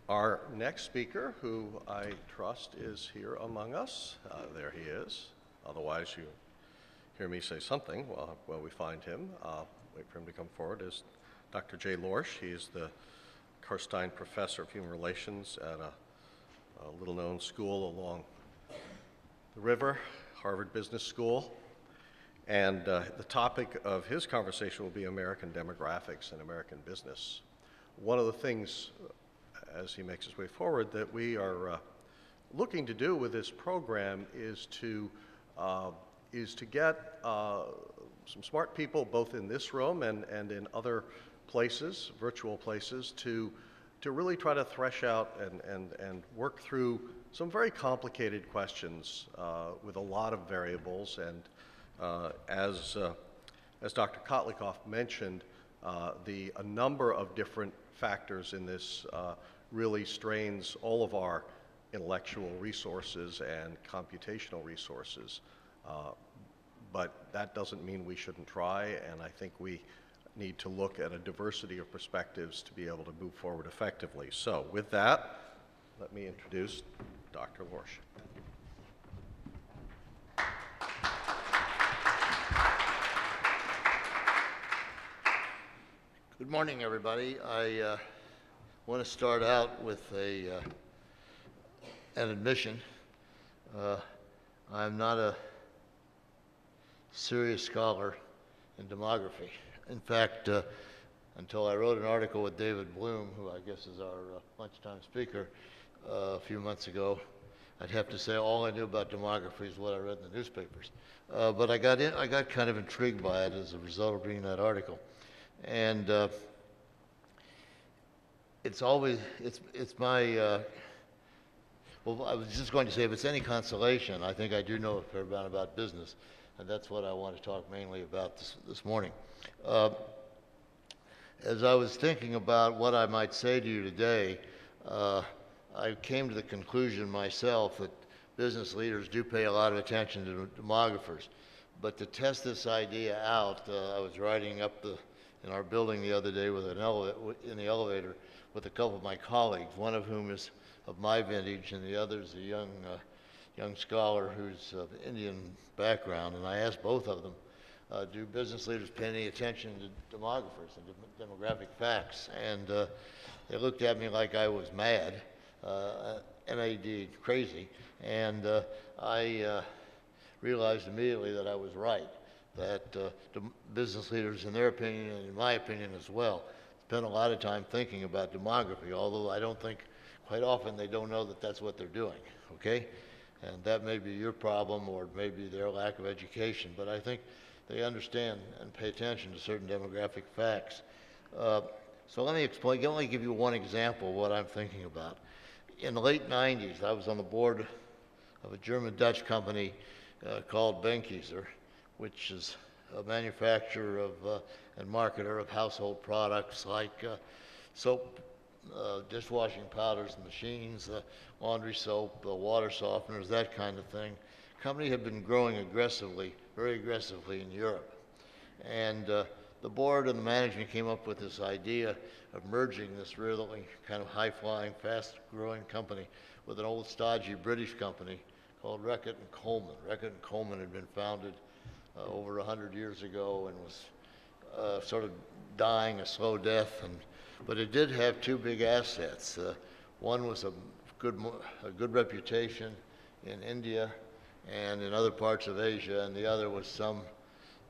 Our next speaker, who I trust is here among us, there he is. Otherwise, you hear me say something while we find him. Wait for him to come forward, is Dr. Jay Lorsch. He is the Karstein Professor of Human Relations at a little-known school along the river, Harvard Business School. And the topic of his conversation will be American demographics and American business. One of the things, as he makes his way forward, that we are looking to do with this program is to get some smart people, both in this room and in other places, virtual places, to really try to thresh out and work through some very complicated questions with a lot of variables. And as Dr. Kotlikoff mentioned, a number of different factors in this really strains all of our intellectual resources and computational resources. But that doesn't mean we shouldn't try, and I think we need to look at a diversity of perspectives to be able to move forward effectively. So with that, let me introduce Dr. Lorsch. Good morning, everybody. I want to start out with an admission. I'm not a serious scholar in demography. In fact, until I wrote an article with David Bloom, who I guess is our lunchtime speaker, a few months ago, I'd have to say all I knew about demography is what I read in the newspapers. But I got kind of intrigued by it as a result of reading that article. And it's my, well, I was just going to say, if it's any consolation, I think I do know a fair amount about business, and that's what I want to talk mainly about this morning. As I was thinking about what I might say to you today, I came to the conclusion myself that business leaders do pay a lot of attention to demographers. But to test this idea out, I was riding up in our building the other day with in the elevator with a couple of my colleagues, one of whom is of my vintage and the other is a young scholar who's of Indian background. And I asked both of them, do business leaders pay any attention to demographers and demographic facts? And they looked at me like I was mad, MAD, crazy. And I realized immediately that I was right, that business leaders, in their opinion, and in my opinion as well, spend a lot of time thinking about demography, although I don't think quite often they don't know that that's what they're doing, okay? And that may be your problem or maybe their lack of education, but I think they understand and pay attention to certain demographic facts. So let me explain, let me give you one example of what I'm thinking about. In the late 90s, I was on the board of a German-Dutch company called Benckiser, which is a manufacturer of and marketer of household products like soap, dishwashing powders and machines, laundry soap, water softeners, that kind of thing. The company had been growing aggressively, very aggressively in Europe. And the board and the management came up with this idea of merging this really kind of high-flying, fast-growing company with an old stodgy British company called Reckitt and Coleman. Reckitt and Coleman had been founded over 100 years ago and was sort of dying a slow death, but it did have two big assets. One was a good reputation in India and in other parts of Asia, and the other was some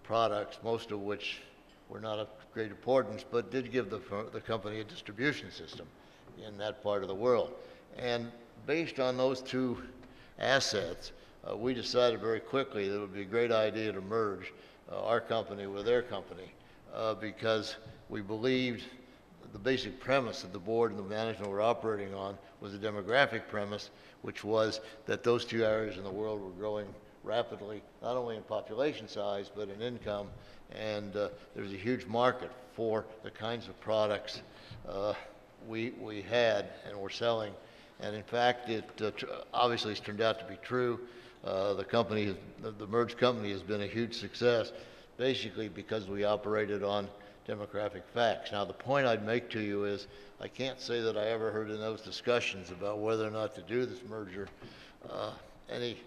products, most of which were not of great importance, but did give the company a distribution system in that part of the world. And based on those two assets, we decided very quickly that it would be a great idea to merge our company with their company because we believed the basic premise that the board and the management were operating on was a demographic premise, which was that those two areas in the world were growing rapidly, not only in population size, but in income, and there's a huge market for the kinds of products we had and were selling. And in fact, it obviously has turned out to be true. The merged company has been a huge success. basically because we operated on demographic facts. Now, the point I'd make to you is I can't say that I ever heard in those discussions about whether or not to do this merger any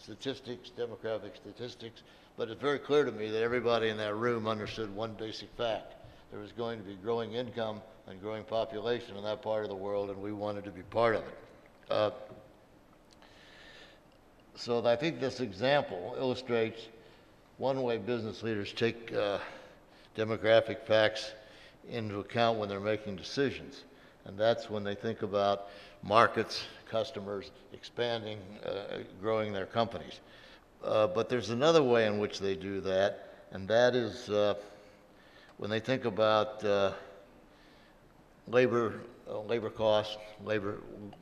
statistics, demographic statistics, but it's very clear to me that everybody in that room understood one basic fact. There was going to be growing income and growing population in that part of the world, and we wanted to be part of it. So I think this example illustrates one way business leaders take demographic facts into account when they're making decisions. And that's when they think about markets, customers, expanding, growing their companies. But there's another way in which they do that, and that is when they think about labor costs,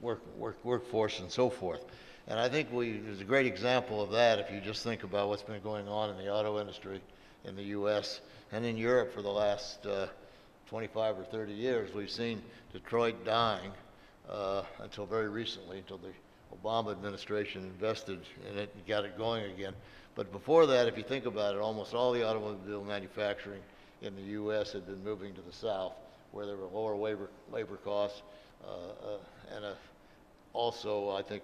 workforce, and so forth. And I think there's a great example of that if you just think about what's been going on in the auto industry in the U.S. and in Europe for the last 25 or 30 years. We've seen Detroit dying until very recently, until the Obama administration invested in it and got it going again. But before that, if you think about it, almost all the automobile manufacturing in the U.S. had been moving to the South, where there were lower labor costs and also, I think,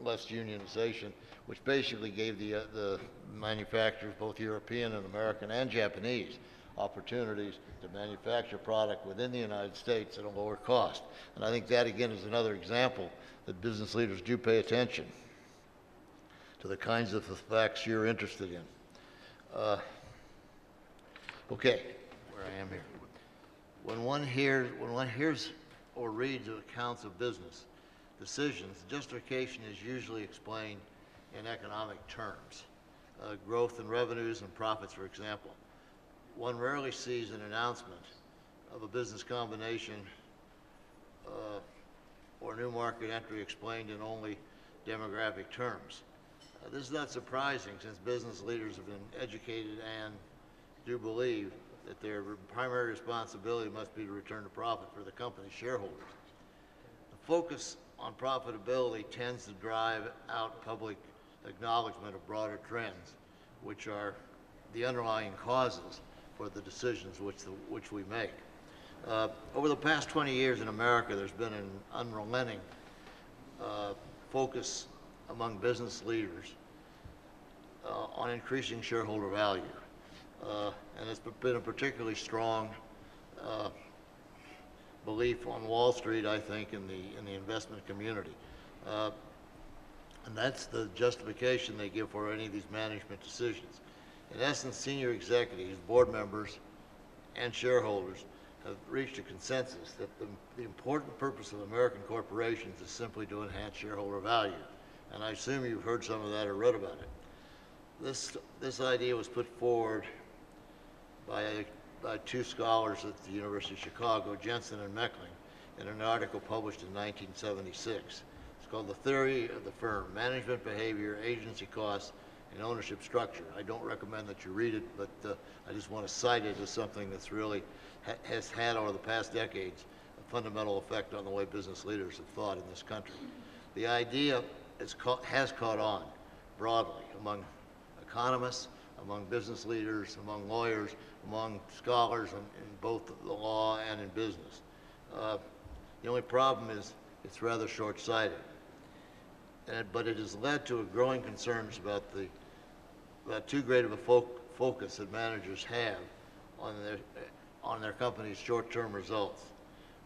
less unionization, which basically gave the manufacturers, both European and American and Japanese, opportunities to manufacture product within the United States at a lower cost. And I think that, again, is another example that business leaders do pay attention to the kinds of facts you're interested in. Okay, where I am here. When one hears or reads accounts of business decisions, justification is usually explained in economic terms. Growth in revenues and profits, for example. One rarely sees an announcement of a business combination or new market entry explained in only demographic terms. This is not surprising, since business leaders have been educated and do believe that their primary responsibility must be to return to profit for the company's shareholders. The focus on profitability tends to drive out public acknowledgement of broader trends, which are the underlying causes for the decisions which we make. Over the past 20 years in America, there's been an unrelenting focus among business leaders on increasing shareholder value. And it's been a particularly strong belief on Wall Street, I think, in the investment community. And that's the justification they give for any of these management decisions. In essence, senior executives, board members, and shareholders have reached a consensus that the important purpose of American corporations is simply to enhance shareholder value. And I assume you've heard some of that or read about it. This idea was put forward by two scholars at the University of Chicago, Jensen and Meckling, in an article published in 1976. It's called The Theory of the Firm: Management Behavior, Agency Costs, and Ownership Structure. I don't recommend that you read it, but I just want to cite it as something that's really has had over the past decades a fundamental effect on the way business leaders have thought in this country. The idea has caught on broadly among economists, among business leaders, among lawyers, among scholars in both the law and in business. The only problem is it's rather short-sighted. But it has led to a growing concerns about too great of a focus that managers have on their company's short-term results.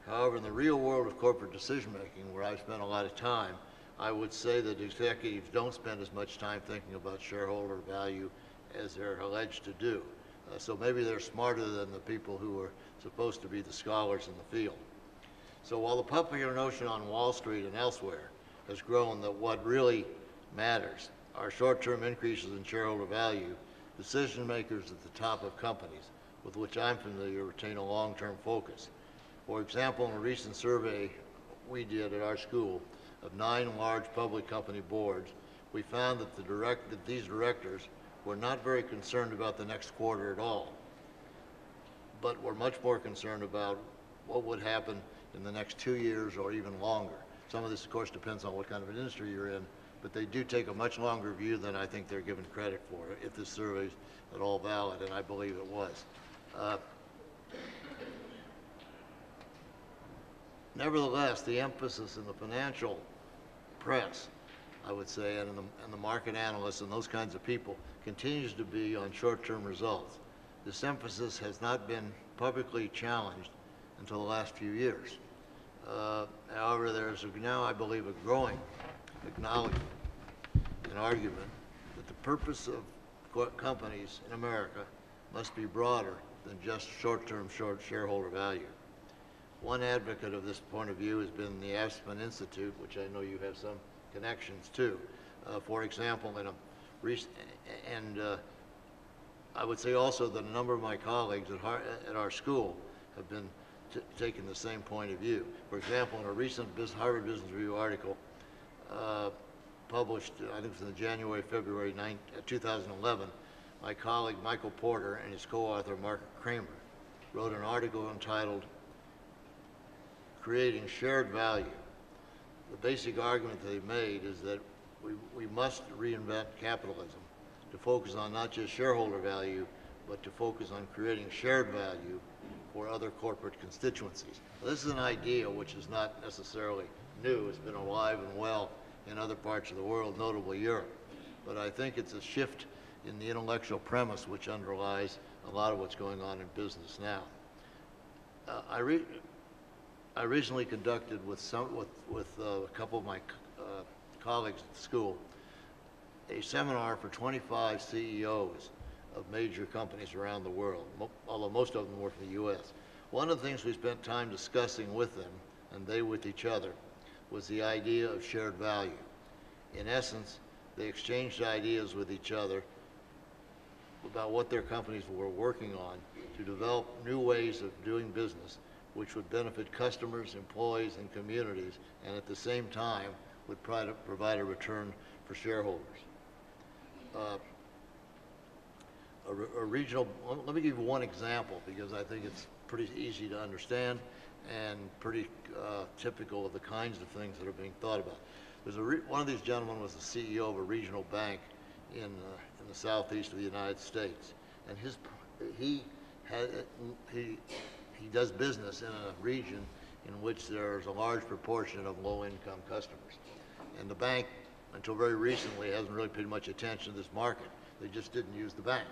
However, in the real world of corporate decision-making, where I've spent a lot of time, I would say that executives don't spend as much time thinking about shareholder value as they're alleged to do. So maybe they're smarter than the people who are supposed to be the scholars in the field. So while the popular notion on Wall Street and elsewhere has grown that what really matters are short-term increases in shareholder value, decision makers at the top of companies with which I'm familiar retain a long-term focus. For example, in a recent survey we did at our school of 9 large public company boards, we found that these directors were not very concerned about the next quarter at all, but were much more concerned about what would happen in the next 2 years or even longer. Some of this, of course, depends on what kind of an industry you're in, but they do take a much longer view than I think they're given credit for, if this survey is at all valid, and I believe it was. Nevertheless, the emphasis in the financial press, I would say, and the market analysts and those kinds of people continues to be on short-term results. This emphasis has not been publicly challenged until the last few years. However, there's now, I believe, a growing acknowledgement and argument that the purpose of companies in America must be broader than just short-term shareholder value. One advocate of this point of view has been the Aspen Institute, which I know you have some connections to. For example, in a recent, and I would say also that a number of my colleagues at our school have been taking the same point of view. For example, in a recent Harvard Business Review article published, I think it was in January, February 2011, my colleague Michael Porter and his co-author Mark Kramer wrote an article entitled Creating Shared Value. The basic argument they made is that we must reinvent capitalism to focus on not just shareholder value, but to focus on creating shared value for other corporate constituencies. This is an idea which is not necessarily new. It's been alive and well in other parts of the world, notably Europe. But I think it's a shift in the intellectual premise which underlies a lot of what's going on in business now. I recently conducted with a couple of my colleagues at the school a seminar for 25 CEOs of major companies around the world, although most of them were from the U.S. One of the things we spent time discussing with them, and they with each other, was the idea of shared value. In essence, they exchanged ideas with each other about what their companies were working on to develop new ways of doing business which would benefit customers, employees, and communities, and at the same time would provide a return for shareholders. Let me give you one example because I think it's pretty easy to understand and pretty typical of the kinds of things that are being thought about. One of these gentlemen was the CEO of a regional bank in the southeast of the United States, and he does business in a region in which there's a large proportion of low-income customers. And the bank, until very recently, hasn't really paid much attention to this market. They just didn't use the bank.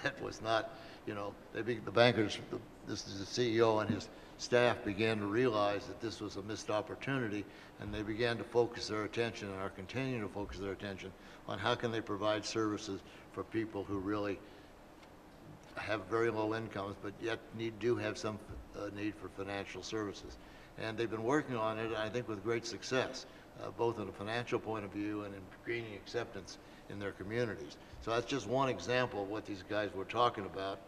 That was not, the bankers, this is the CEO and his staff began to realize that this was a missed opportunity, and they began to focus their attention and are continuing to focus their attention on how can they provide services for people who really have very low incomes, but yet do have some need for financial services. And they've been working on it, I think, with great success, both in a financial point of view and in gaining acceptance in their communities. So that's just one example of what these guys were talking about,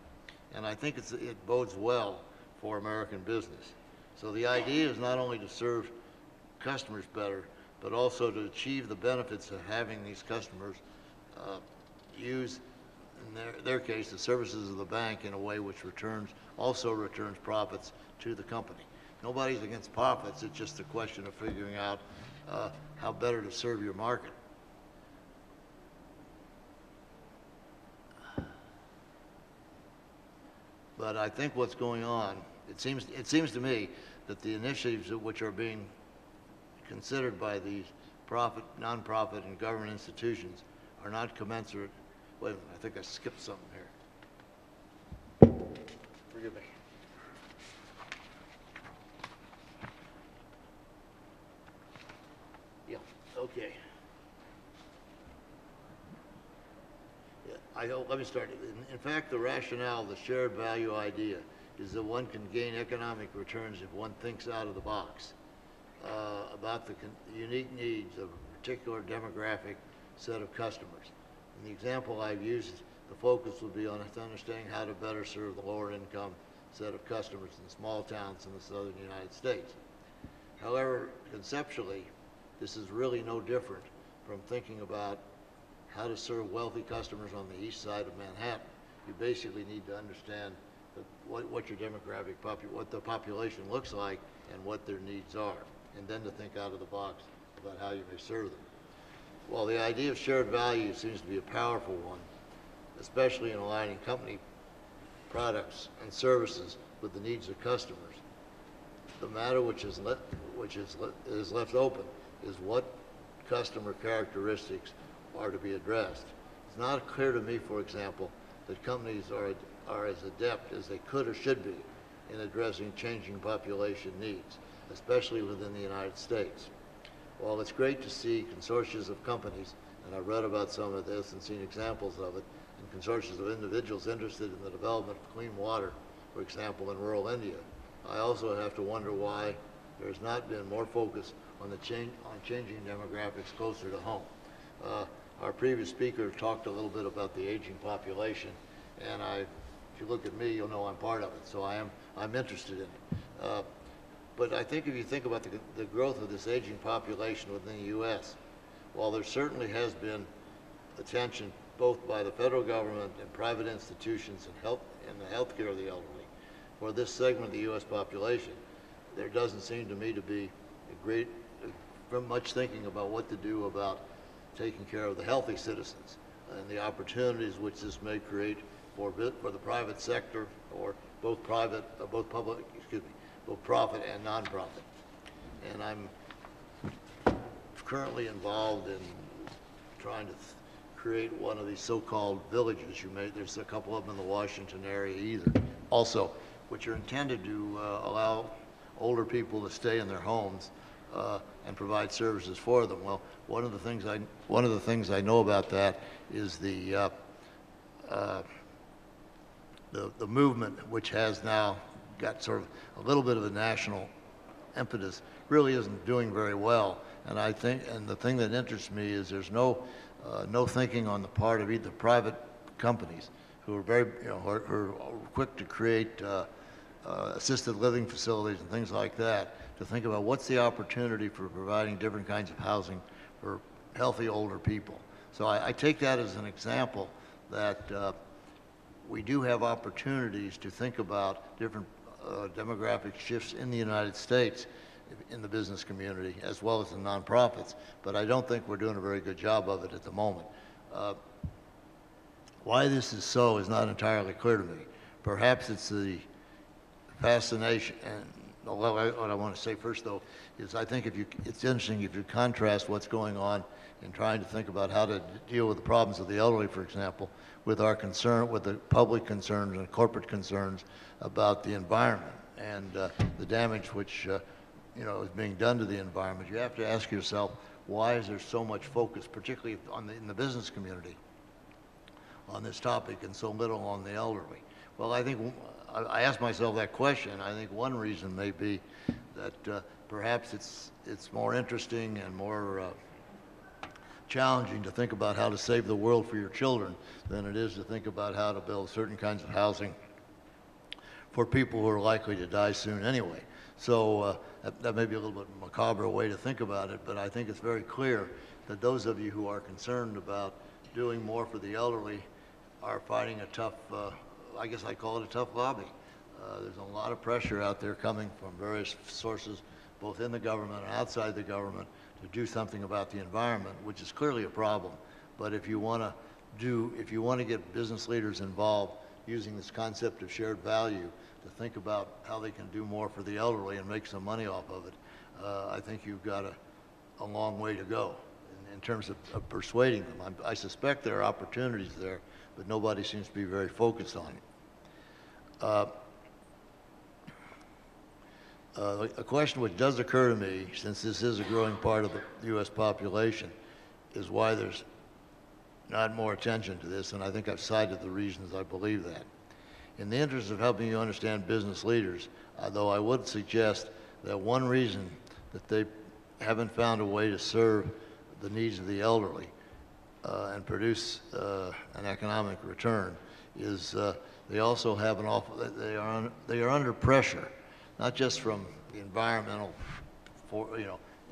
and I think it bodes well for American business. So the idea is not only to serve customers better, but also to achieve the benefits of having these customers use, in their case, the services of the bank in a way which also returns profits to the company. Nobody's against profits, it's just a question of figuring out how better to serve your market. But I think what's going on, it seems to me that the initiatives which are being considered by these nonprofit and government institutions are not commensurate. Wait a minute, I think I skipped something here. Forgive me. Yeah, okay. Let me start. In fact, the rationale of the shared value idea is that one can gain economic returns if one thinks out of the box about the unique needs of a particular demographic set of customers. In the example I've used, the focus will be on understanding how to better serve the lower income set of customers in small towns in the southern United States. However, conceptually, this is really no different from thinking about how to serve wealthy customers on the east side of Manhattan. You basically need to understand what your demographic, what the population looks like and what their needs are, and then to think out of the box about how you may serve them. While the idea of shared value seems to be a powerful one, especially in aligning company products and services with the needs of customers, the matter which is left open is what customer characteristics are to be addressed. It's not clear to me, for example, that companies are as adept as they could or should be in addressing changing population needs, especially within the United States. While it's great to see consortia of companies, and I've read about some of this and seen examples of it, and consortia of individuals interested in the development of clean water, for example, in rural India, I also have to wonder why there has not been more focus on changing demographics closer to home. Our previous speaker talked a little bit about the aging population, and if you look at me, you'll know I'm part of it, so I'm interested in it. But I think if you think about the growth of this aging population within the U.S., while there certainly has been attention both by the federal government and private institutions and the health care of the elderly for this segment of the U.S. population, there doesn't seem to me to be much thinking about what to do about taking care of the healthy citizens and the opportunities which this may create for the private sector, or both profit and nonprofit. And I'm currently involved in trying to create one of these so-called villages. There's a couple of them in the Washington area also, which are intended to allow older people to stay in their homes and provide services for them. Well, one of the things I know about that is the movement, which has now got sort of a little bit of a national impetus, really isn't doing very well. And the thing that interests me is there's no thinking on the part of either private companies who are who are quick to create assisted living facilities and things like that, to think about what's the opportunity for providing different kinds of housing for healthy older people. So I take that as an example that we do have opportunities to think about different demographic shifts in the United States in the business community as well as the nonprofits, but I don't think we're doing a very good job of it at the moment. Why this is so is not entirely clear to me. Perhaps it's the fascination, and what I want to say first, though, is I think it's interesting if you contrast what's going on in trying to think about how to deal with the problems of the elderly, for example, with our concern, with the public concerns and corporate concerns about the environment and the damage which is being done to the environment. You have to ask yourself, why is there so much focus, particularly in the business community, on this topic and so little on the elderly? Well, I think I asked myself that question. I think one reason may be that perhaps it's more interesting and more challenging to think about how to save the world for your children than it is to think about how to build certain kinds of housing for people who are likely to die soon anyway. So that may be a little bit macabre way to think about it, but I think it's very clear that those of you who are concerned about doing more for the elderly are fighting a tough, I guess I call it a tough lobby. There's a lot of pressure out there coming from various sources, both in the government and outside the government, to do something about the environment, which is clearly a problem. But if you want to get business leaders involved using this concept of shared value to think about how they can do more for the elderly and make some money off of it, I think you've got a long way to go in terms of persuading them. I suspect there are opportunities there, but nobody seems to be very focused on it. A question which does occur to me, since this is a growing part of the U.S. population, is why there's not more attention to this, and I think I've cited the reasons I believe that. In the interest of helping you understand business leaders, though, I would suggest that one reason that they haven't found a way to serve the needs of the elderly and produce an economic return is they also have they are under pressure, not just from the environmental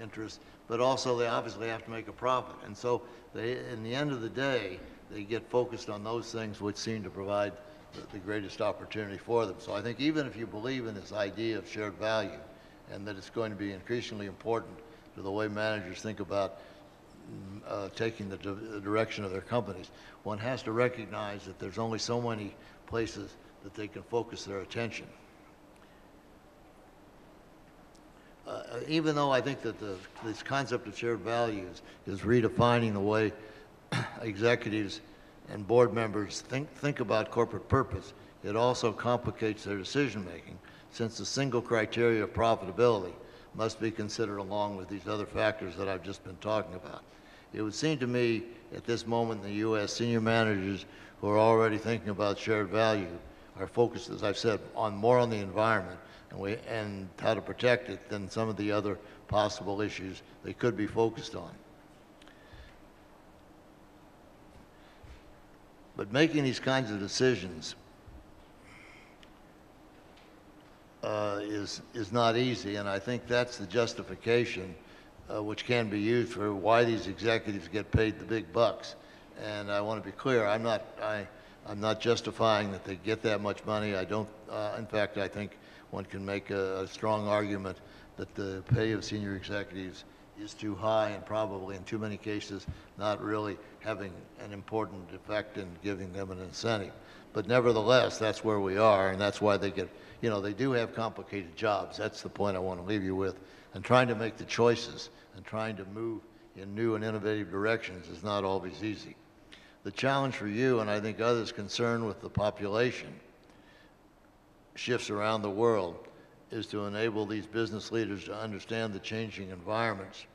interests, but also they obviously have to make a profit. And so in the end of the day, they get focused on those things which seem to provide the greatest opportunity for them. So I think even if you believe in this idea of shared value and that it's going to be increasingly important to the way managers think about taking the direction of their companies. One has to recognize that there's only so many places that they can focus their attention. Even though I think that this concept of shared values is redefining the way executives and board members think about corporate purpose, it also complicates their decision-making, since the single criteria of profitability must be considered along with these other factors that I've just been talking about. It would seem to me at this moment in the U.S., senior managers who are already thinking about shared value are focused, as I've said, more on the environment and how to protect it than some of the other possible issues they could be focused on. But making these kinds of decisions is not easy, and I think that's the justification which can be used for why these executives get paid the big bucks. And I want to be clear, I'm not justifying that they get that much money. I don't. In fact, I think one can make a strong argument that the pay of senior executives is too high and probably in too many cases not really having an important effect in giving them an incentive. But nevertheless, that's where we are, and that's why they get, they do have complicated jobs. That's the point I want to leave you with. And trying to make the choices and trying to move in new and innovative directions is not always easy. The challenge for you, and I think others concerned with the population shifts around the world, is to enable these business leaders to understand the changing environments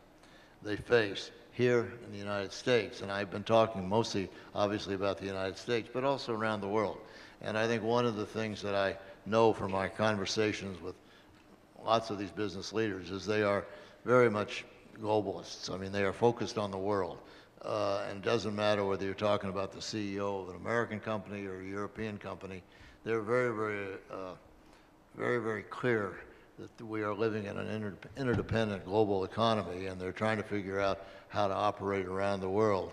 they face here in the United States. And I've been talking mostly, obviously, about the United States, but also around the world. And I think one of the things that I know from my conversations with lots of these business leaders is they are very much globalists. I mean, they are focused on the world. And it doesn't matter whether you're talking about the CEO of an American company or a European company. They're very, very clear that we are living in an interdependent global economy, and they're trying to figure out how to operate around the world.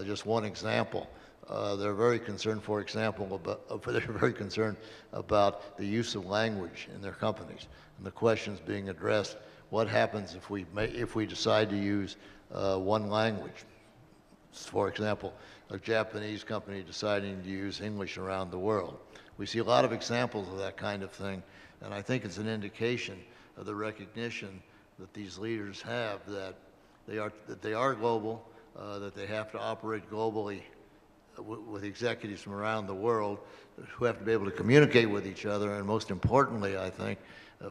Just one example, they're very concerned, for example, they're very concerned about the use of language in their companies, and the questions being addressed: what happens if we decide to use one language? For example, a Japanese company deciding to use English around the world. We see a lot of examples of that kind of thing, and I think it's an indication of the recognition that these leaders have that they are global, that they have to operate globally with executives from around the world who have to be able to communicate with each other, and most importantly, I think,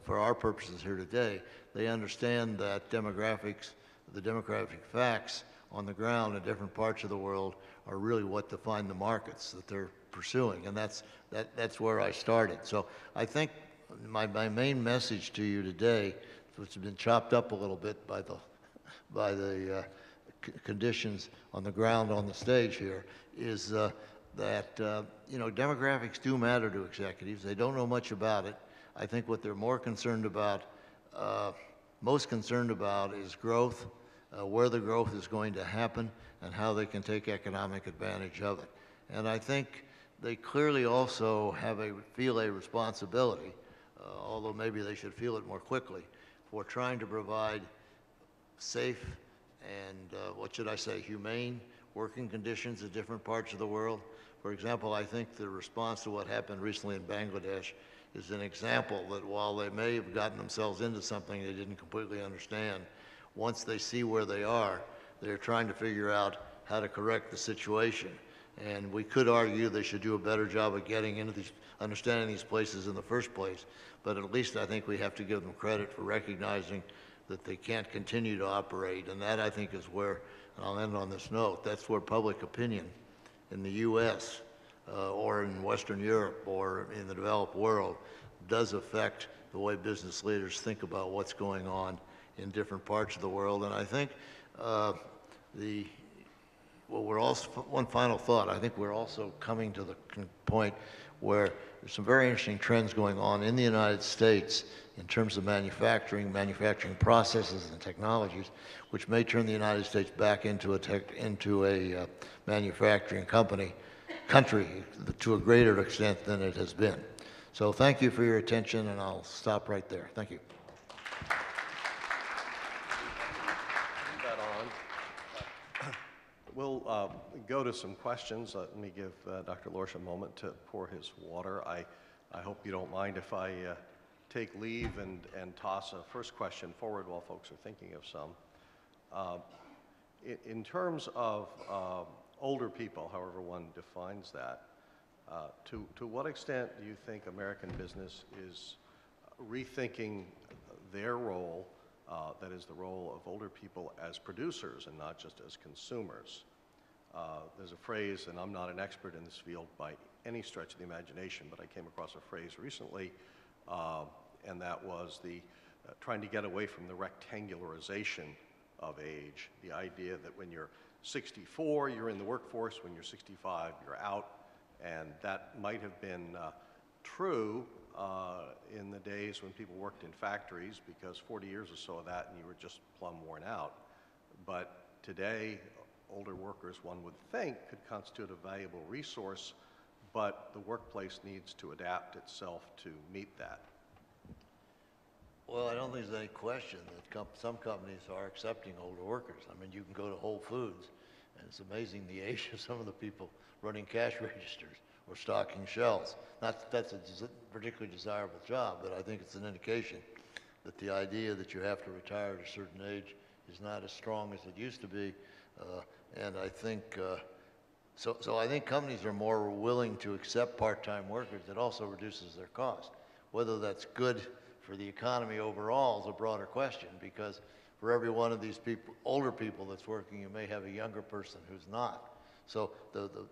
for our purposes here today, they understand that the demographic facts on the ground in different parts of the world are really what define the markets that they're pursuing, and that's where I started. So I think my main message to you today, which has been chopped up a little bit by the conditions on the ground on the stage here, is that demographics do matter to executives. They don't know much about it. I think what they're most concerned about is growth, where the growth is going to happen, and how they can take economic advantage of it. And I think they clearly also feel a responsibility, although maybe they should feel it more quickly, for trying to provide safe and, humane working conditions in different parts of the world. For example, I think the response to what happened recently in Bangladesh is an example that while they may have gotten themselves into something they didn't completely understand, once they see where they are, they're trying to figure out how to correct the situation. And we could argue they should do a better job of getting into understanding these places in the first place, but at least I think we have to give them credit for recognizing that they can't continue to operate. And that, I think, is where, and I'll end on this note, that's where public opinion in the U.S. Or in Western Europe or in the developed world does affect the way business leaders think about what's going on in different parts of the world. And I think one final thought, I think we're also coming to the point where there's some very interesting trends going on in the United States in terms of manufacturing processes and technologies, which may turn the United States back into a manufacturing country to a greater extent than it has been. So thank you for your attention, and I'll stop right there. Thank you. We'll go to some questions. Let me give Dr. Lorsch a moment to pour his water. I hope you don't mind if I take leave and toss a first question forward while folks are thinking of some. In terms of older people, however one defines that, to what extent do you think American business is rethinking their role, that is the role of older people as producers and not just as consumers? There's a phrase, and I'm not an expert in this field by any stretch of the imagination, but I came across a phrase recently, and that was the trying to get away from the rectangularization of age, the idea that when you're 64, you're in the workforce, when you're 65, you're out, and that might have been true in the days when people worked in factories, because 40 years or so of that and you were just plumb worn out. But today, older workers, one would think, could constitute a valuable resource, but the workplace needs to adapt itself to meet that. Well, I don't think there's any question that some companies are accepting older workers. I mean, you can go to Whole Foods, and it's amazing the age of some of the people running cash registers or stocking shelves. Not that that's a particularly desirable job, but I think it's an indication that the idea that you have to retire at a certain age is not as strong as it used to be. And I think, so I think companies are more willing to accept part-time workers. It also reduces their cost. Whether that's good for the economy overall is a broader question, because for every one of these people, older people that's working, you may have a younger person who's not. So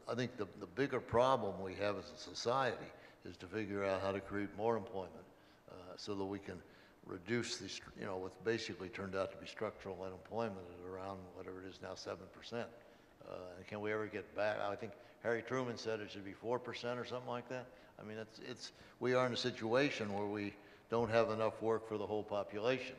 I think the bigger problem we have as a society is to figure out how to create more employment so that we can reduce this, what's basically turned out to be structural unemployment at around whatever it is now, 7%. And can we ever get back? I think Harry Truman said it should be 4% or something like that. I mean, we are in a situation where we don't have enough work for the whole population.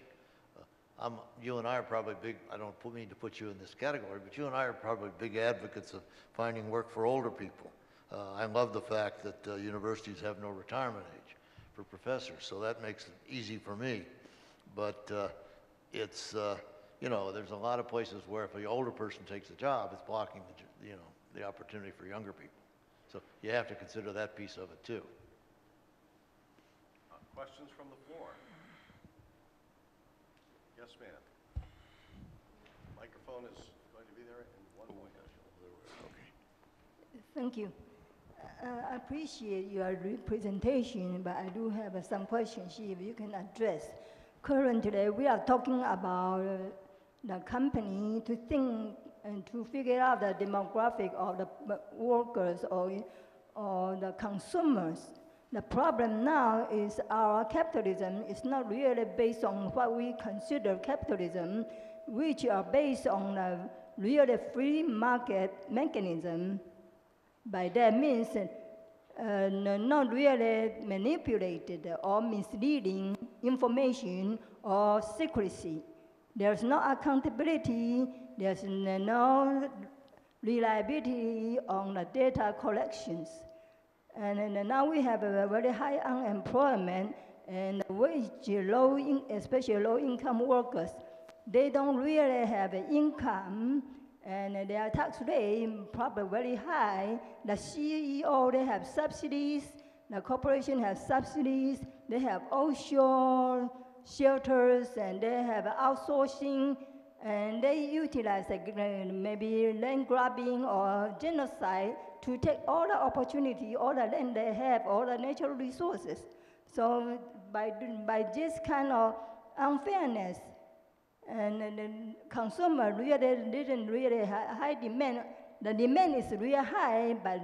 You and I are probably big, I don't mean to put you in this category, but you and I are probably big advocates of finding work for older people. I love the fact that universities have no retirement age for professors, so that makes it easy for me. But it's, there's a lot of places where if an older person takes a job, it's blocking the opportunity for younger people. So you have to consider that piece of it too. Questions from the floor? Yes, ma'am. Microphone is going to be there in 1 moment. Okay. Thank you. I appreciate your presentation, but I do have some questions if you can address. Currently, we are talking about the company to think and to figure out the demographic of the workers or the consumers. The problem now is our capitalism is not really based on what we consider capitalism, which are based on a really free market mechanism. By that means, not really manipulated or misleading information or secrecy. There's no accountability, there's no reliability on the data collections. And now we have a very high unemployment and especially low-income workers. They don't really have income, and their tax rate probably very high. The CEO, they have subsidies. The corporation has subsidies. They have offshore shelters, and they have outsourcing, and they utilize maybe land grabbing or genocide to take all the opportunity, all the land they have, all the natural resources. So by this kind of unfairness, and the consumer really didn't really high demand. The demand is really high, but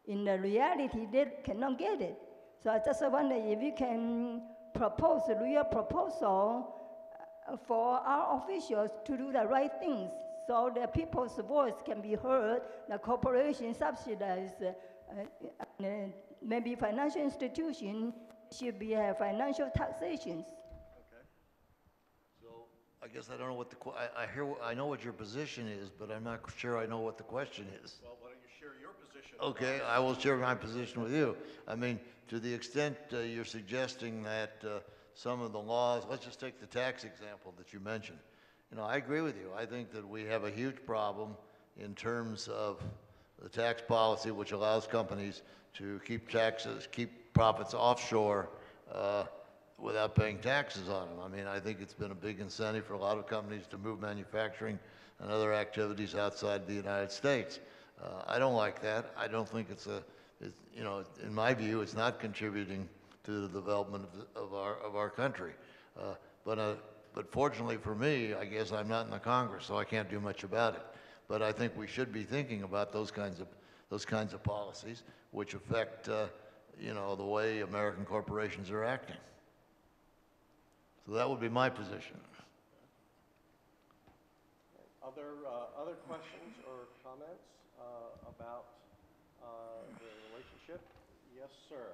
in the reality, they cannot get it. So I just wonder if you can propose a real proposal for our officials to do the right things, so the people's voice can be heard. The corporation subsidize, maybe financial institution should be financial taxations. Okay. So I guess I don't know what I know what your position is, but I'm not sure I know what the question is. Well, why don't you share your position? Okay, I will share my position with you. I mean, to the extent you're suggesting that some of the laws, let's just take the tax example that you mentioned. I agree with you. I think that we have a huge problem in terms of the tax policy, which allows companies to keep profits offshore without paying taxes on them. I mean, I think it's been a big incentive for a lot of companies to move manufacturing and other activities outside the United States. I don't like that. I don't think in my view, it's not contributing to the development of our country. But fortunately for me, I guess I'm not in the Congress, so I can't do much about it. But I think we should be thinking about those kinds of policies, which affect the way American corporations are acting. So that would be my position. Other questions or comments about the relationship? Yes, sir.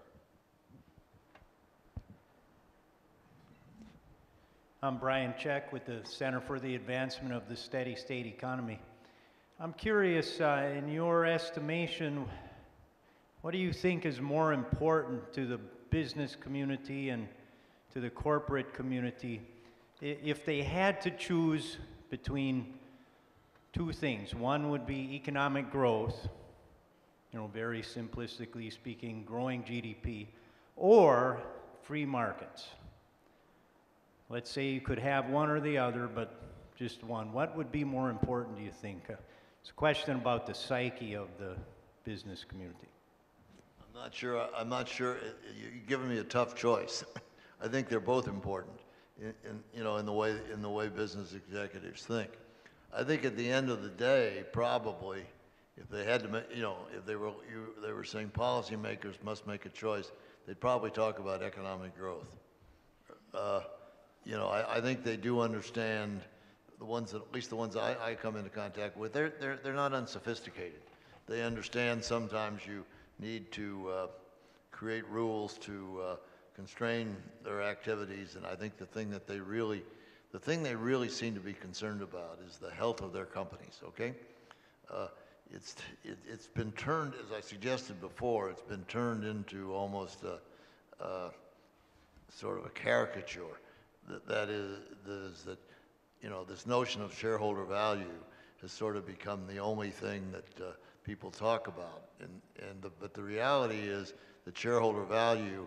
I'm Brian Check with the Center for the Advancement of the Steady State Economy. I'm curious, in your estimation, what do you think is more important to the business community and to the corporate community if they had to choose between two things? One would be economic growth, very simplistically speaking, growing GDP, or free markets. Let's say you could have one or the other, but just one. What would be more important, do you think? It's a question about the psyche of the business community. I'm not sure. You're giving me a tough choice. I think they're both important in the way business executives think. I think at the end of the day, probably, if they had to, if they were saying policymakers must make a choice, they'd probably talk about economic growth. I think they do understand at least the ones I come into contact with, they're not unsophisticated. They understand sometimes you need to create rules to constrain their activities, and I think the thing they really seem to be concerned about is the health of their companies. Okay, it's been turned, as I suggested before, it's been turned into almost a sort of a caricature. That this notion of shareholder value has sort of become the only thing that people talk about, but the reality is that shareholder value,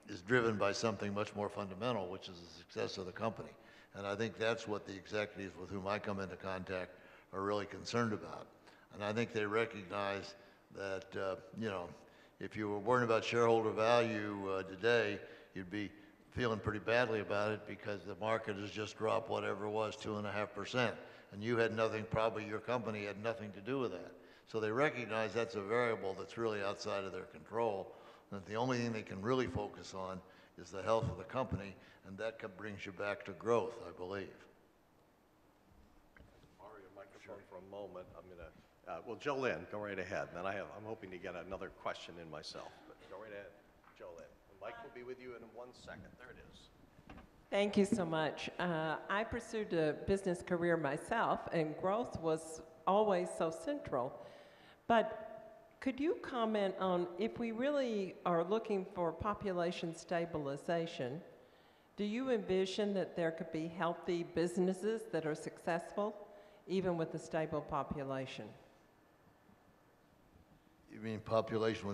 is driven by something much more fundamental, which is the success of the company, and I think that's what the executives with whom I come into contact are really concerned about, and I think they recognize that if you were worrying about shareholder value today, you'd be feeling pretty badly about it because the market has just dropped whatever it was, 2.5%. And you had nothing, probably your company had nothing to do with that. So they recognize that's a variable that's really outside of their control. And that the only thing they can really focus on is the health of the company. And that brings you back to growth, I believe. Borrow your microphone for a moment. I'm going to, well, Joe Lynn, go right ahead. And then I'm hoping to get another question in myself. But go right ahead, Joe Lynn. Mike will be with you in 1 second. There it is. Thank you so much. I pursued a business career myself, and growth was always so central. But could you comment on if we really are looking for population stabilization, do you envision that there could be healthy businesses that are successful, even with a stable population? You mean population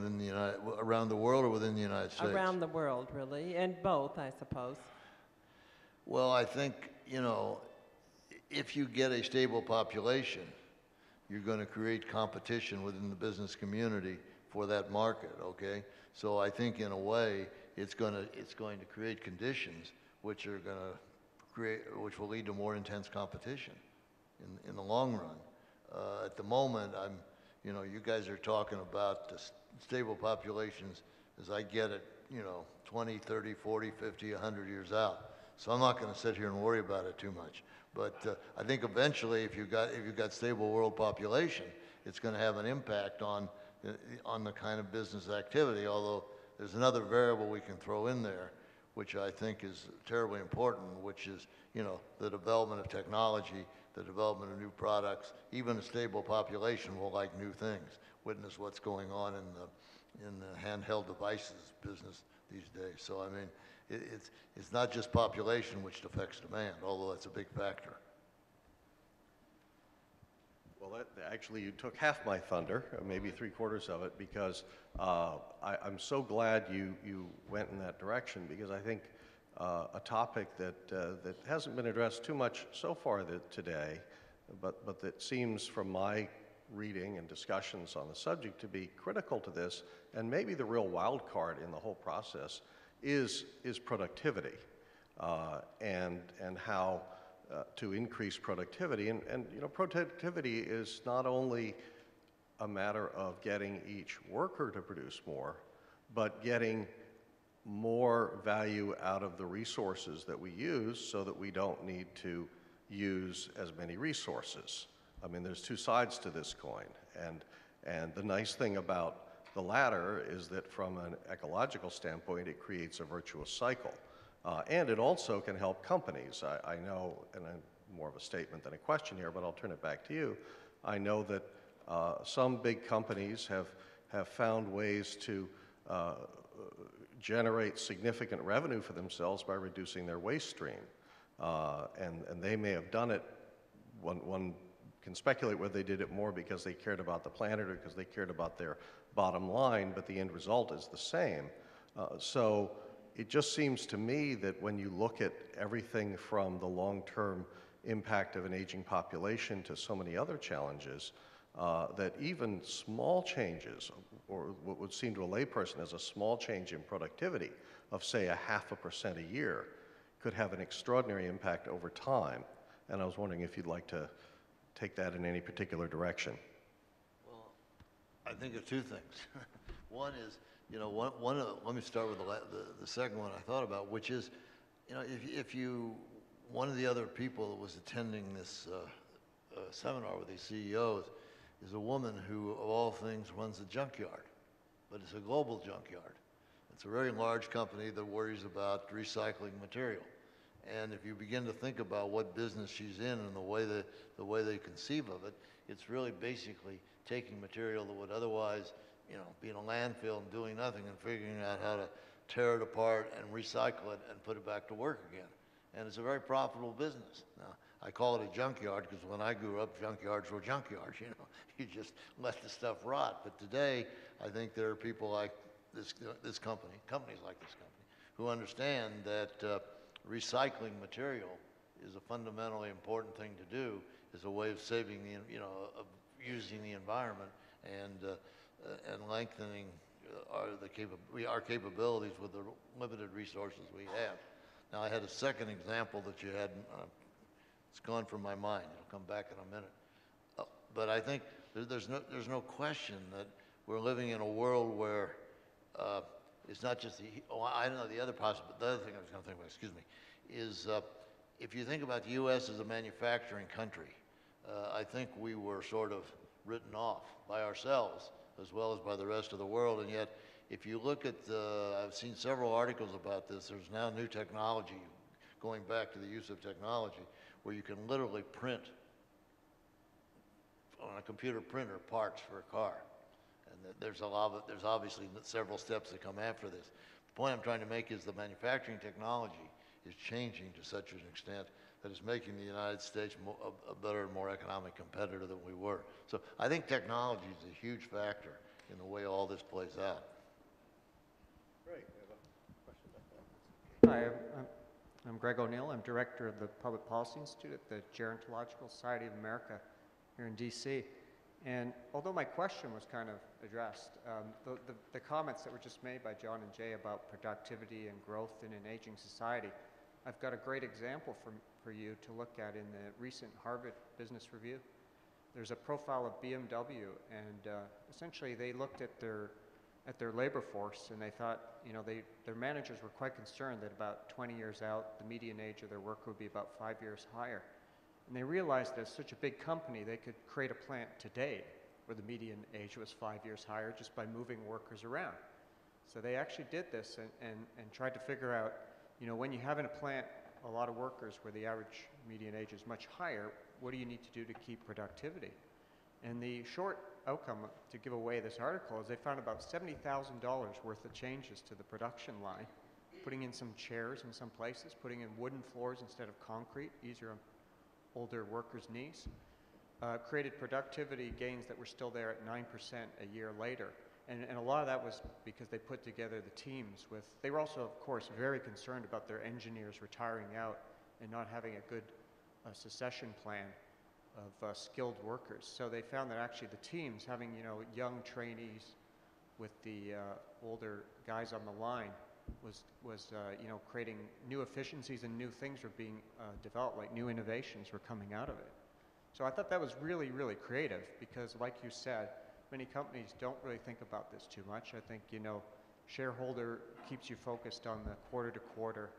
around the world or within the United States? Around the world, really, and both, I suppose. Well, I think, if you get a stable population, you're going to create competition within the business community for that market, okay? So I think in a way, it's going to create conditions which will lead to more intense competition in the long run. At the moment, you guys are talking about the stable populations, as I get it, 20, 30, 40, 50, 100 years out. So I'm not going to sit here and worry about it too much. But I think eventually, if you've got stable world population, it's going to have an impact on the kind of business activity. Although there's another variable we can throw in there, which I think is terribly important, which is the development of technology, the development of new products. Even a stable population will like new things. Witness what's going on in the handheld devices business these days. So I mean, it's not just population which affects demand, although that's a big factor. Well, actually, you took half my thunder, maybe three-quarters of it, because I'm so glad you went in that direction, because I think a topic that hasn't been addressed too much so far today, but that seems from my reading and discussions on the subject to be critical to this, and maybe the real wild card in the whole process, is productivity, and how to increase productivity. And you know, productivity is not only a matter of getting each worker to produce more, but getting more value out of the resources that we use so that we don't need to use as many resources. I mean, there's two sides to this coin, and the nice thing about the latter is that from an ecological standpoint, it creates a virtuous cycle. And it also can help companies. I know, and I'm more of a statement than a question here, but I'll turn it back to you. I know that some big companies have found ways to generate significant revenue for themselves by reducing their waste stream. And they may have done it, one can speculate whether they did it more because they cared about the planet or because they cared about their bottom line, but the end result is the same. So it just seems to me that when you look at everything from the long-term impact of an aging population to so many other challenges, that even small changes, or what would seem to a layperson as a small change in productivity of, say, 0.5% a year, could have an extraordinary impact over time. And I was wondering if you'd like to take that in any particular direction. Well, I think of two things. One is, you know, let me start with the second one I thought about, which is, you know, one of the other people that was attending this seminar with these CEOs is a woman who, of all things, runs a junkyard, but it's a global junkyard. It's a very large company that worries about recycling material. And if you begin to think about what business she's in and the way they conceive of it, it's really basically taking material that would otherwise, you know, be in a landfill and doing nothing and figuring out how to tear it apart and recycle it and put it back to work again. And it's a very profitable business. Now, I call it a junkyard because when I grew up, junkyards were junkyards, you know. You just let the stuff rot. But today, I think there are people like this company, companies like this company, who understand that recycling material is a fundamentally important thing to do, is a way of saving the, you know, of using the environment and lengthening our capabilities with the limited resources we have. Now, I had a second example that you had. It's gone from my mind. It'll come back in a minute. But I think there's no question that we're living in a world where it's not just I don't know, the other thing I was going to think about, excuse me, is if you think about the U.S. as a manufacturing country, I think we were sort of written off by ourselves as well as by the rest of the world. And yet, if you look at I've seen several articles about this, there's now new technology, going back to the use of technology, where you can literally print on a computer printer parts for a car. And there's obviously several steps that come after this. The point I'm trying to make is the manufacturing technology is changing to such an extent that it's making the United States a better and more economic competitor than we were. So I think technology is a huge factor in the way all this plays out. Great. We have a question back there. Hi, I'm Greg O'Neill. I'm director of the Public Policy Institute at the Gerontological Society of America here in D.C. And although my question was kind of addressed, the comments that were just made by John and Jay about productivity and growth in an aging society, I've got a great example for you to look at in the recent Harvard Business Review. There's a profile of BMW, and essentially they looked at their labor force, and they thought, you know, their managers were quite concerned that about 20 years out, the median age of their worker would be about 5 years higher. And they realized that as such a big company, they could create a plant today where the median age was 5 years higher just by moving workers around. So they actually did this and tried to figure out, you know, when you have in a plant a lot of workers where the average median age is much higher, what do you need to do to keep productivity? And the short outcome, to give away this article, is they found about $70,000 worth of changes to the production line, putting in some chairs in some places, putting in wooden floors instead of concrete, easier on older workers' knees. created productivity gains that were still there at 9% a year later. And a lot of that was because they put together the teams with, they were also, of course, very concerned about their engineers retiring out and not having a good succession plan of skilled workers. So they found that actually the teams, having, you know, young trainees with the older guys on the line was you know, creating new efficiencies, and new things were being developed, like new innovations were coming out of it. So I thought that was really, really creative because, like you said, many companies don't really think about this too much. I think, you know, shareholder keeps you focused on the quarter to quarter,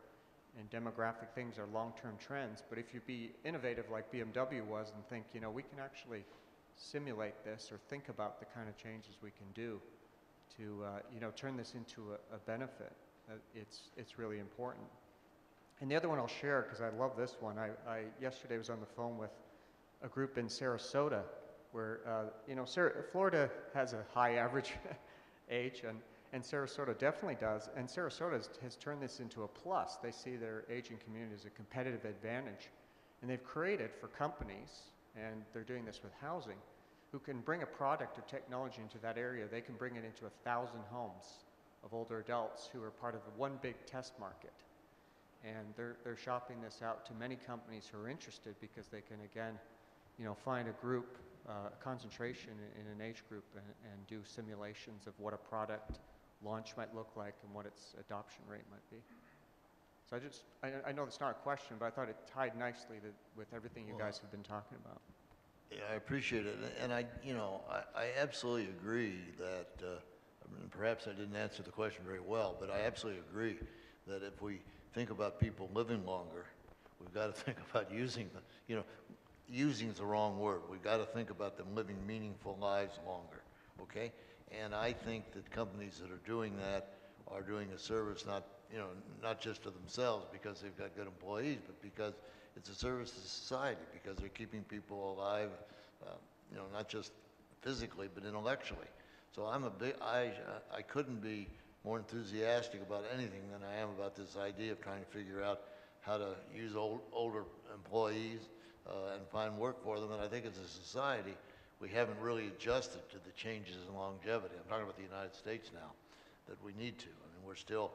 and demographic things are long-term trends. But if you be innovative like BMW was and think, you know, we can actually simulate this or think about the kind of changes we can do to, you know, turn this into a benefit, it's really important. And the other one I'll share, because I love this one, I yesterday was on the phone with a group in Sarasota where, you know, Florida has a high average age, and Sarasota definitely does. And Sarasota has turned this into a plus. They see their aging community as a competitive advantage. And they've created for companies, and they're doing this with housing, who can bring a product or technology into that area. They can bring it into 1,000 homes of older adults who are part of one big test market. And they're shopping this out to many companies who are interested because they can, again, you know, find a group, concentration in an age group, and do simulations of what a product launch might look like and what its adoption rate might be. So I know it's not a question, but I thought it tied nicely with everything you guys have been talking about. Yeah, I appreciate it, and I absolutely agree that, I mean, perhaps I didn't answer the question very well, but I absolutely agree that if we think about people living longer, we've got to think about using is the wrong word. We've got to think about them living meaningful lives longer, okay? And I think that companies that are doing that are doing a service not just to themselves because they've got good employees, but because it's a service to society, because they're keeping people alive, not just physically, but intellectually. So I couldn't be more enthusiastic about anything than I am about this idea of trying to figure out how to use older employees and find work for them. And I think as a society, we haven't really adjusted to the changes in longevity. I'm talking about the United States now, that we need to. I mean, we're still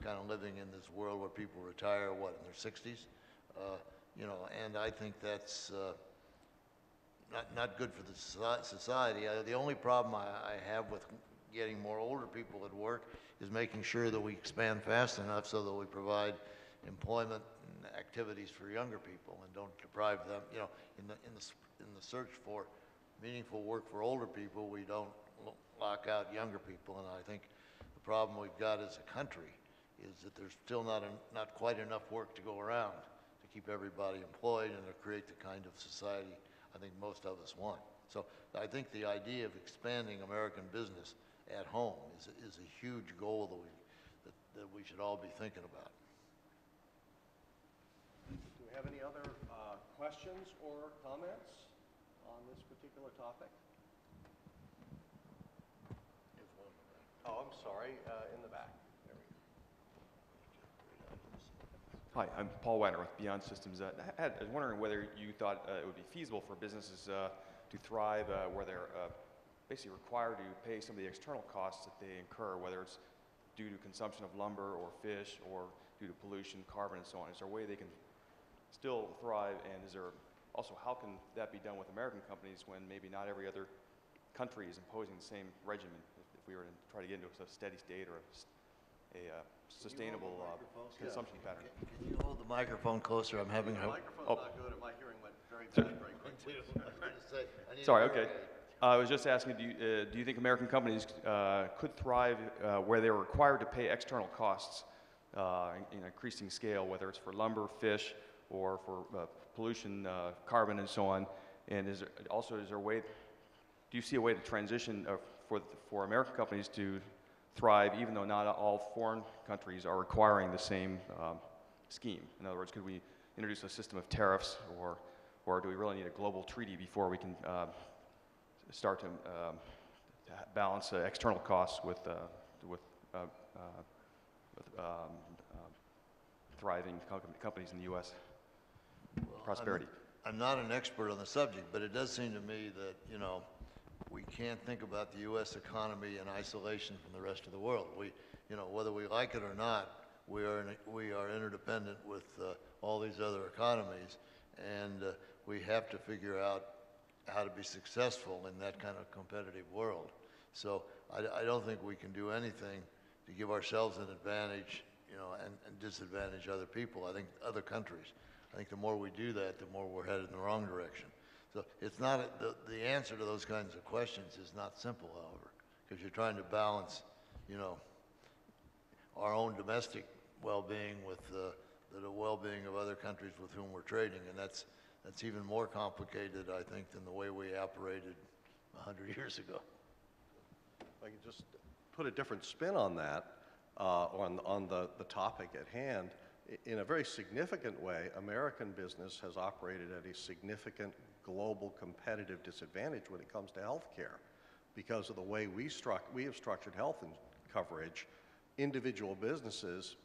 kind of living in this world where people retire, in their 60s? And I think that's not good for the society. The only problem I have with getting more older people at work is making sure that we expand fast enough so that we provide employment and activities for younger people and don't deprive them. In the search for meaningful work for older people, we don't lock out younger people. And I think the problem we've got as a country is that there's still not quite enough work to go around to keep everybody employed and to create the kind of society I think most of us want. So I think the idea of expanding American business at home is a huge goal that we should all be thinking about. Do we have any other questions or comments on this particular topic? Oh, I'm sorry, in the back. There we go. Hi, I'm Paul Weiner with Beyond Systems. I was wondering whether you thought it would be feasible for businesses to thrive where they're basically required to pay some of the external costs that they incur, whether it's due to consumption of lumber or fish or due to pollution, carbon, and so on. Is there a way they can still thrive, and is there also, how can that be done with American companies when maybe not every other country is imposing the same regimen if we were to try to get into a steady state or a sustainable consumption pattern? Can you hold the microphone closer? I'm having The microphone's not good, and my hearing went very bad very quickly. Sorry, okay. I was just asking, do you think American companies could thrive where they're required to pay external costs in increasing scale, whether it's for lumber, fish, or for pollution, carbon, and so on? And is there a way, do you see a way to transition for American companies to thrive even though not all foreign countries are requiring the same scheme? In other words, could we introduce a system of tariffs, or do we really need a global treaty before we can start to balance external costs with thriving companies in the U.S.? Prosperity. I'm not an expert on the subject, but it does seem to me that, you know, we can't think about the U.S. economy in isolation from the rest of the world. We, you know, whether we like it or not, we are interdependent with all these other economies, and we have to figure out how to be successful in that kind of competitive world. So I don't think we can do anything to give ourselves an advantage, you know, and disadvantage other people. I think other countries. I think the more we do that, the more we're headed in the wrong direction. So it's not, the answer to those kinds of questions is not simple, however, because you're trying to balance, you know, our own domestic well-being with the well-being of other countries with whom we're trading, and that's even more complicated, I think, than the way we operated 100 years ago. If I could just put a different spin on that, on the topic at hand. In a very significant way, American business has operated at a significant global competitive disadvantage when it comes to healthcare because of the way we have structured health coverage. Individual businesses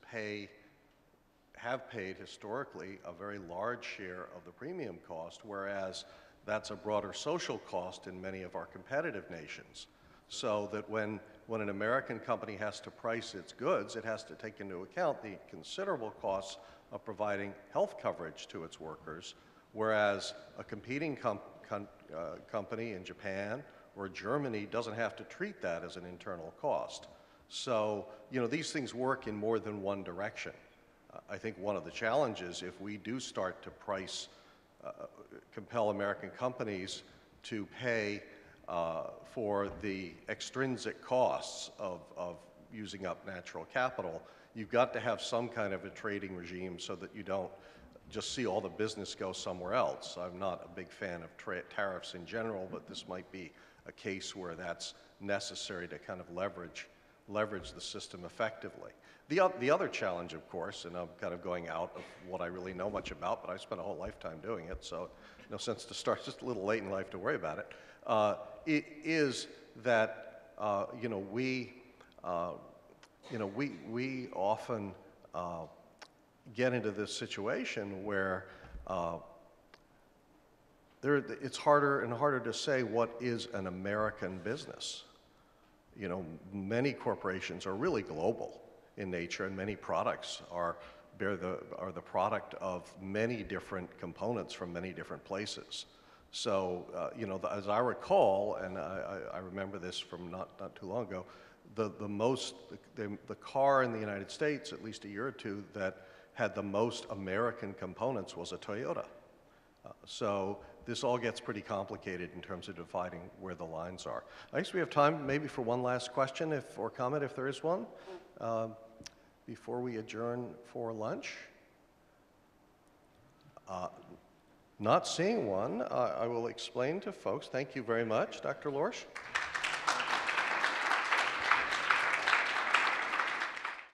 have paid historically a very large share of the premium cost, whereas that's a broader social cost in many of our competitive nations. So that when an American company has to price its goods, it has to take into account the considerable costs of providing health coverage to its workers, whereas a competing company in Japan or Germany doesn't have to treat that as an internal cost. So, you know, these things work in more than one direction. I think one of the challenges, if we do start to compel American companies to pay for the extrinsic costs of using up natural capital, you've got to have some kind of a trading regime so that you don't just see all the business go somewhere else. I'm not a big fan of tariffs in general, but this might be a case where that's necessary to kind of leverage the system effectively. The other challenge, of course, and I'm kind of going out of what I really know much about, but I spent a whole lifetime doing it, so no sense to start just a little late in life to worry about it. It is that we often get into this situation where it's harder and harder to say what is an American business. You know, many corporations are really global in nature, and many products are the product of many different components from many different places. So, as I recall, and I remember this from not too long ago, the car in the United States, at least a year or two, that had the most American components was a Toyota. So this all gets pretty complicated in terms of defining where the lines are. I guess we have time maybe for one last question or comment, if there is one, before we adjourn for lunch. Not seeing one, I will explain to folks. Thank you very much, Dr. Lorsch.